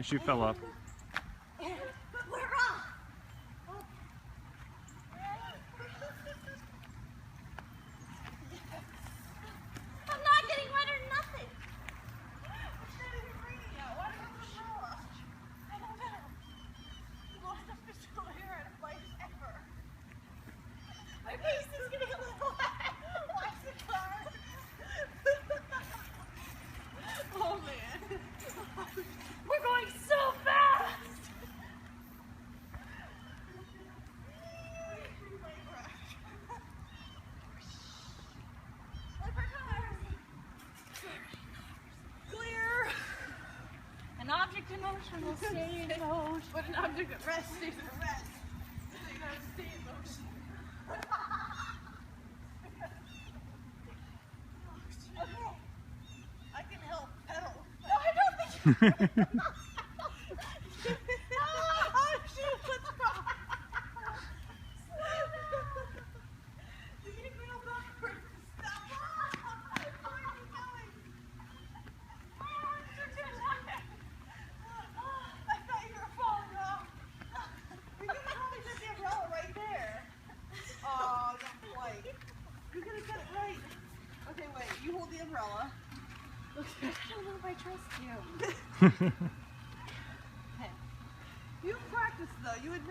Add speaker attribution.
Speaker 1: And she fell off.
Speaker 2: We're off. I'm not getting wet or nothing. It's not even raining yet. Why do you have an umbrella? I don't know. The most official hair at a place ever. My face is getting a little wet. Watch the car. Oh man. We're going so fast. Clear. An object in motion will stay in motion. But an object at rest stays at rest. So you gotta stay in motion. Okay. I can help pedal. No, I don't think you can. Oh shoot, let's go. You're gonna go backwards. Stop. Where are you going? I thought you were falling off. You could probably set the umbrella right there. Oh, that's white. You could have set it right. Okay, wait. You hold the umbrella. Okay. I don't know if I trust you. Okay. You practice though. You admit.